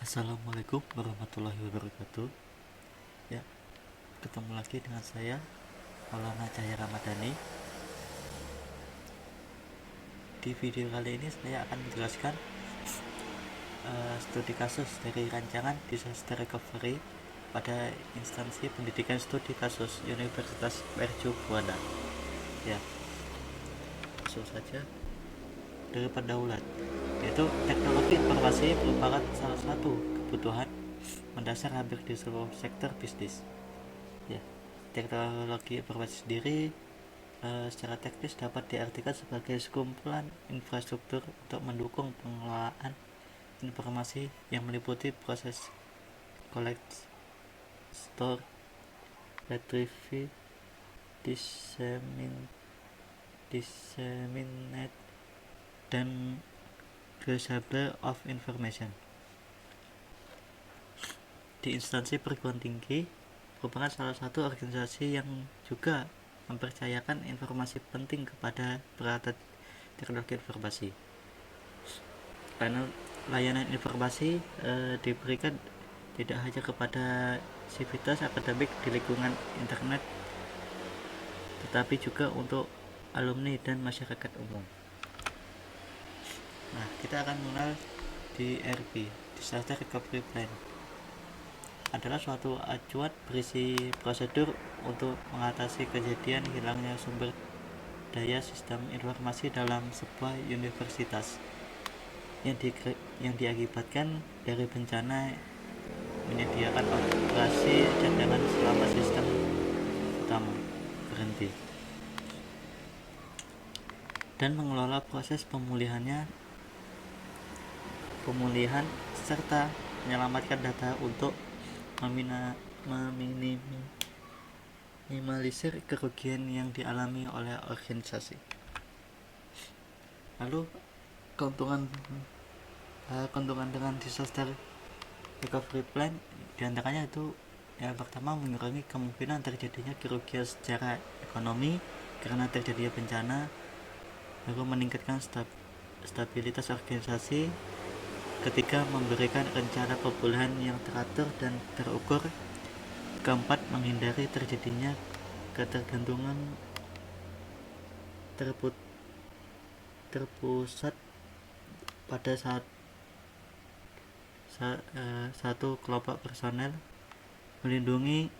Assalamualaikum warahmatullahi wabarakatuh. Ya, ketemu lagi dengan saya Maulana Cahya Ramadhani. Di video kali ini saya akan menjelaskan studi kasus dari rancangan disaster recovery pada instansi pendidikan studi kasus Universitas Mercubuana. Ya, langsung saja dari pendahuluan, yaitu teknologi informasi merupakan salah satu kebutuhan mendasar hampir di seluruh sektor bisnis. Ya, teknologi informasi sendiri secara teknis dapat diartikan sebagai sekumpulan infrastruktur untuk mendukung pengelolaan informasi yang meliputi proses collect, store, retrieve, disseminate, dan retrieval of information. Di instansi perguruan tinggi merupakan salah satu organisasi yang juga mempercayakan informasi penting kepada peralatan teknologi informasi. Karena layanan informasi diberikan tidak hanya kepada sivitas akademik di lingkungan internet, tetapi juga untuk alumni dan masyarakat umum. Nah, kita akan mengenal DRP, Disaster Recovery Plan. Adalah suatu acuan berisi prosedur untuk mengatasi kejadian hilangnya sumber daya sistem informasi dalam sebuah universitas yang diakibatkan dari bencana, menyediakan operasi cadangan selama sistem utama berhenti, dan mengelola proses pemulihan serta menyelamatkan data untuk meminimalisir kerugian yang dialami oleh organisasi. Lalu keuntungan dengan disaster recovery plan diantaranya itu yang pertama, mengurangi kemungkinan terjadinya kerugian secara ekonomi karena terjadinya bencana, lalu meningkatkan stabilitas organisasi. Ketiga, memberikan rencana pemulihan yang teratur dan terukur. Keempat, menghindari terjadinya ketergantungan terpusat pada satu kelompok personel. Melindungi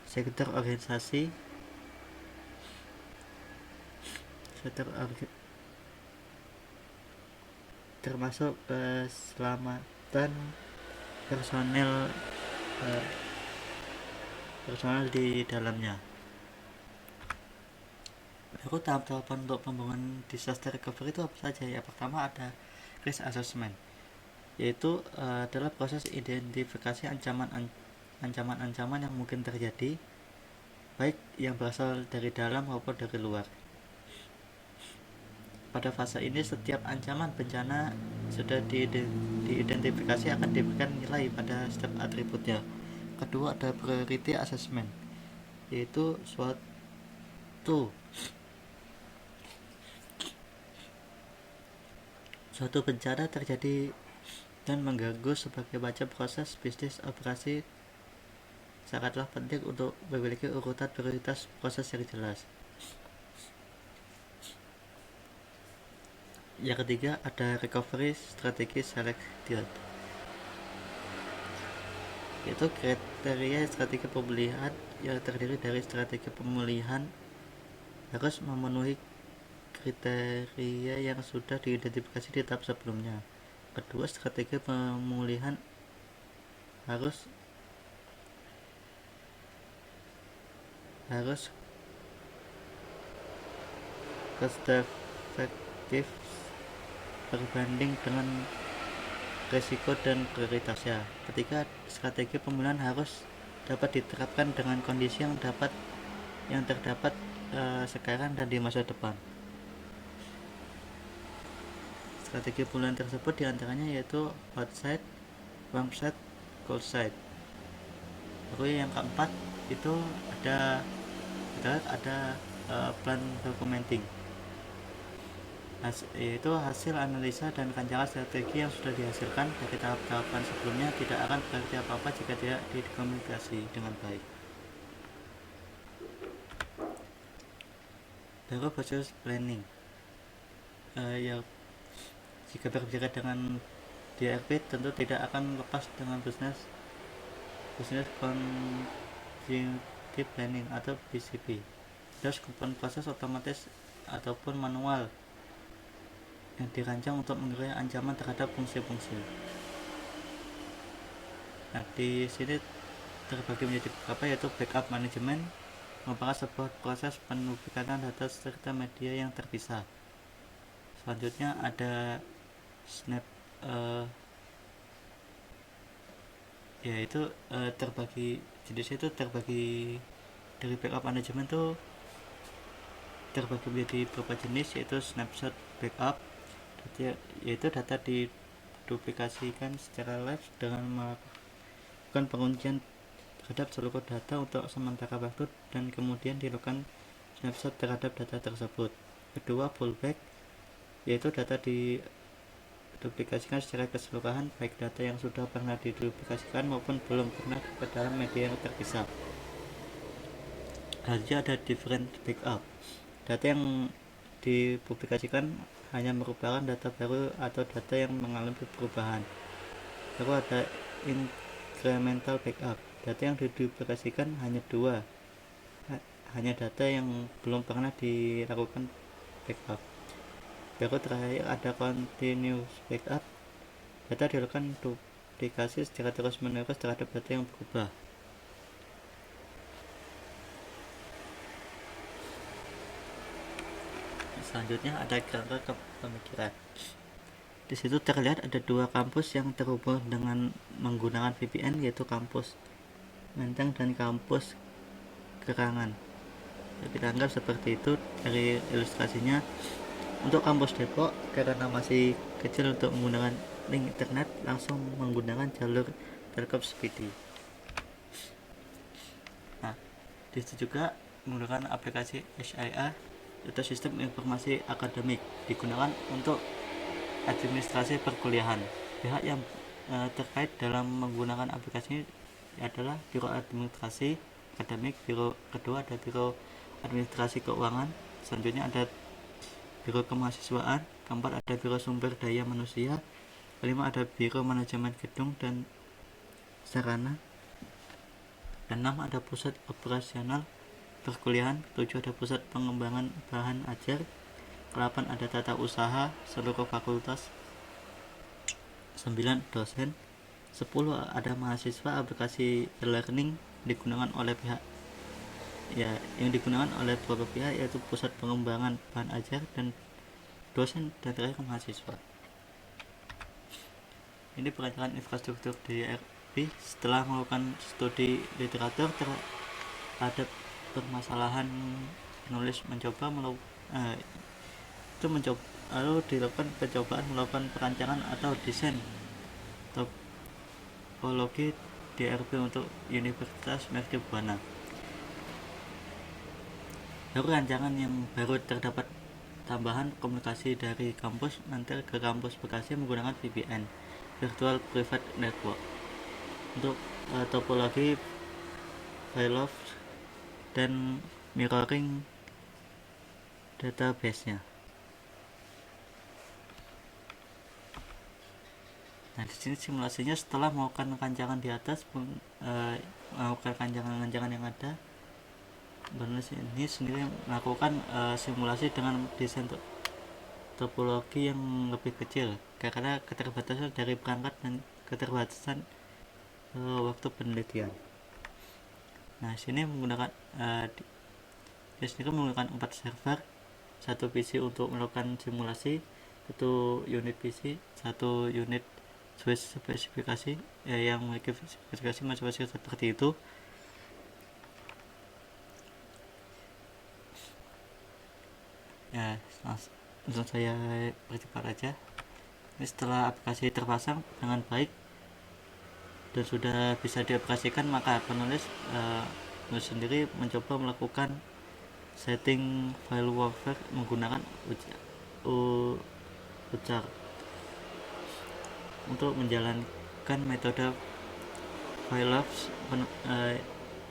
sektor organisasi termasuk keselamatan personel di dalamnya. Lalu tahap-tahapan untuk pembangunan disaster recovery itu apa saja? Ya, pertama ada risk assessment, yaitu adalah proses identifikasi ancaman yang mungkin terjadi, baik yang berasal dari dalam maupun dari luar. Pada fase ini, setiap ancaman bencana sudah diidentifikasi akan diberikan nilai pada setiap atributnya. Kedua, ada priority assessment, yaitu suatu bencana terjadi dan mengganggu sebagai macam proses bisnis operasi, sangatlah penting untuk memiliki urutan prioritas proses yang jelas. Yang ketiga, ada recovery strategi selected, yaitu kriteria strategi pemulihan yang terdiri dari strategi pemulihan harus memenuhi kriteria yang sudah diidentifikasi di tahap sebelumnya. Kedua, strategi pemulihan harus cost effective berbanding dengan risiko dan prioritasnya. Ketiga, strategi pemulihan harus dapat diterapkan dengan kondisi yang terdapat sekarang dan di masa depan. Strategi pemulihan tersebut diantaranya yaitu hot site, warm site, cold site. Lalu yang keempat itu ada plan documenting. yaitu hasil analisa dan rancangan strategi yang sudah dihasilkan dari tahap-tahapan sebelumnya tidak akan berarti apa-apa jika tidak dikomunikasi dengan baik. Baru proses planning. Ya, jika berbicara dengan DRP tentu tidak akan lepas dengan business continuity planning atau BCP. Terus komponen proses otomatis ataupun manual yang dirancang untuk mengurangi ancaman terhadap fungsi-fungsi. Nah, di sini terbagi menjadi beberapa, yaitu backup management merupakan sebuah proses penduplikan data serta media yang terpisah. Selanjutnya ada snap, yaitu terbagi jenisnya itu terbagi dari backup management itu terbagi menjadi beberapa jenis, yaitu snapshot backup, yaitu data diduplikasikan secara live dengan melakukan penguncian terhadap seluruh data untuk sementara waktu dan kemudian dilakukan snapshot terhadap data tersebut. Kedua, fallback, yaitu data diduplikasikan secara keseluruhan, baik data yang sudah pernah diduplikasikan maupun belum pernah ke dalam media yang terpisah. Selanjutnya ada different backup, data yang dipublikasikan hanya merupakan data baru atau data yang mengalami perubahan. Lalu ada incremental backup, data yang dipublikasikan hanya data yang belum pernah dilakukan backup. Baru terakhir ada continuous backup, data dilakukan duplikasi secara terus menerus terhadap data yang berubah. Selanjutnya ada kerangka pemikiran. Di situ terlihat ada dua kampus yang terhubung dengan menggunakan VPN, yaitu kampus Menteng dan kampus Kerangan. Kita anggap seperti itu dari ilustrasinya. Untuk kampus Depok, karena masih kecil untuk menggunakan link internet, langsung menggunakan jalur Telkom Speedy. Nah, disitu juga menggunakan aplikasi SIA atau Sistem Informasi Akademik, digunakan untuk administrasi perkuliahan. Pihak yang terkait dalam menggunakan aplikasi adalah Biro Administrasi Akademik, Biro kedua ada Biro Administrasi Keuangan, selanjutnya ada Biro Kemahasiswaan, keempat ada Biro Sumber Daya Manusia, kelima ada Biro Manajemen Gedung dan Sarana, dan 6 ada Pusat Operasional Perkuliahan, 7 ada Pusat Pengembangan Bahan Ajar, 8 ada Tata Usaha seluruh fakultas, 9 dosen, 10 ada mahasiswa. Aplikasi e-learning digunakan oleh pihak yang digunakan oleh beberapa pihak, yaitu Pusat Pengembangan Bahan Ajar dan dosen, dan terakhir mahasiswa. Ini perancangan infrastruktur DRP setelah melakukan studi literatur terhadap permasalahan penulis lalu dilakukan percobaan melakukan perancangan atau desain topologi DRP untuk Universitas Mercu Buana. Dari rancangan yang baru terdapat tambahan komunikasi dari kampus nanti ke kampus Bekasi menggunakan VPN, Virtual Private Network, untuk topologi failover dan mirroring database-nya. Nah, di sini simulasinya setelah melakukan rancangan di atas, melakukan rancangan yang ada, penulis ini sendiri melakukan simulasi dengan desain topologi yang lebih kecil karena keterbatasan dari perangkat dan keterbatasan waktu penelitian. Nah, sini menggunakan di sini menggunakan 4 server, 1 PC untuk melakukan simulasi, 1 unit PC, 1 unit switch spesifikasi yang memiliki spesifikasi masing-masing seperti itu. Ya, langsung saya percepat aja. Ini setelah aplikasi terpasang dengan baik dan sudah bisa dioperasikan, maka penulis sendiri mencoba melakukan setting file warfare menggunakan ucar. Untuk menjalankan metode Filops,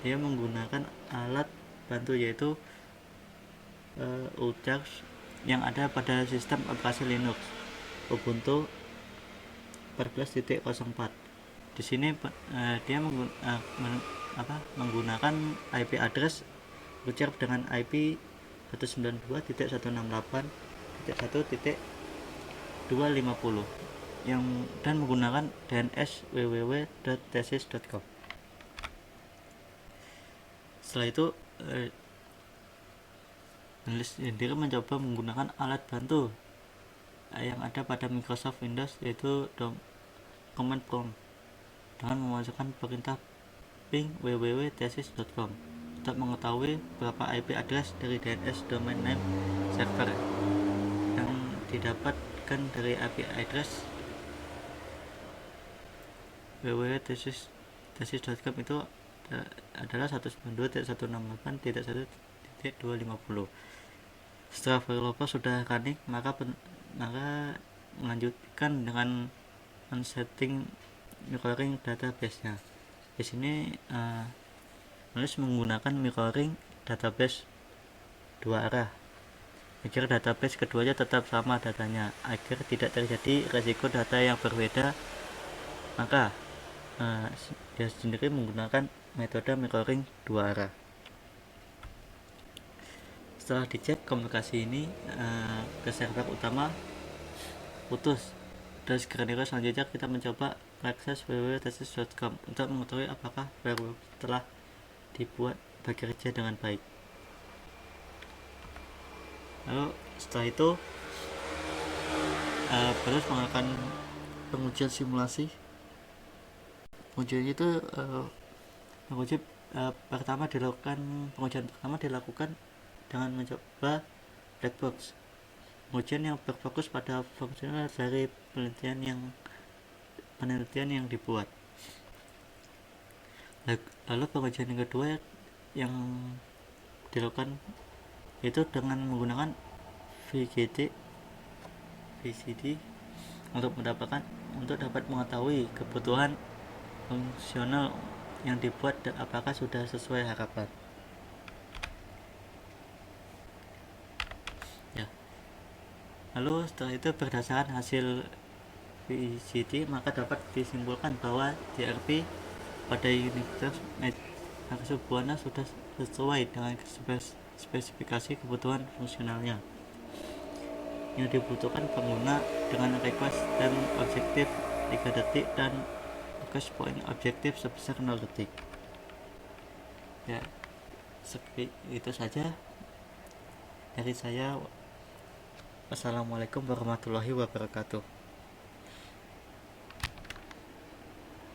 dia menggunakan alat bantu yaitu ucar yang ada pada sistem operasi Linux Ubuntu 14.04. Di sini dia menggunakan IP address ucar dengan IP 192.168.1.250 dan menggunakan DNS www.thesis.com. Setelah itu penulis sendiri mencoba menggunakan alat bantu yang ada pada Microsoft Windows, yaitu command prompt, dengan memasukkan perintah ping www.thesis.com untuk mengetahui berapa IP address dari DNS domain name server yang didapatkan dari IP address www.thesis.com itu adalah 192.168.1.250. Setelah developer sudah running, maka melanjutkan dengan men-setting mirroring database-nya. Di sini penulis menggunakan mirroring database dua arah agar database keduanya tetap sama datanya. Agar tidak terjadi resiko data yang berbeda, maka dia sendiri menggunakan metode mirroring dua arah. Setelah dicek komunikasi ini ke server utama putus, dan selanjutnya kita mencoba mengakses www.thesis.com untuk mengetahui apakah firewall telah dibuat bekerja dengan baik. Lalu setelah itu penulis melakukan pengujian simulasi. Pengujian itu pengujian pertama dilakukan dengan mencoba black box. Pengujian yang berfokus pada fungsional dari penelitian yang dibuat. Lalu pengujian yang kedua yang dilakukan itu dengan menggunakan VCD untuk dapat mengetahui kebutuhan fungsional yang dibuat dan apakah sudah sesuai harapan. Lalu setelah itu berdasarkan hasil VCD, maka dapat disimpulkan bahwa DRP pada Universitas Mercu Buana sudah sesuai dengan spesifikasi kebutuhan fungsionalnya yang dibutuhkan pengguna, dengan request time objektif 3 detik dan request point objektif sebesar 0 detik. Ya, itu saja dari saya. Wassalamualaikum warahmatullahi wabarakatuh.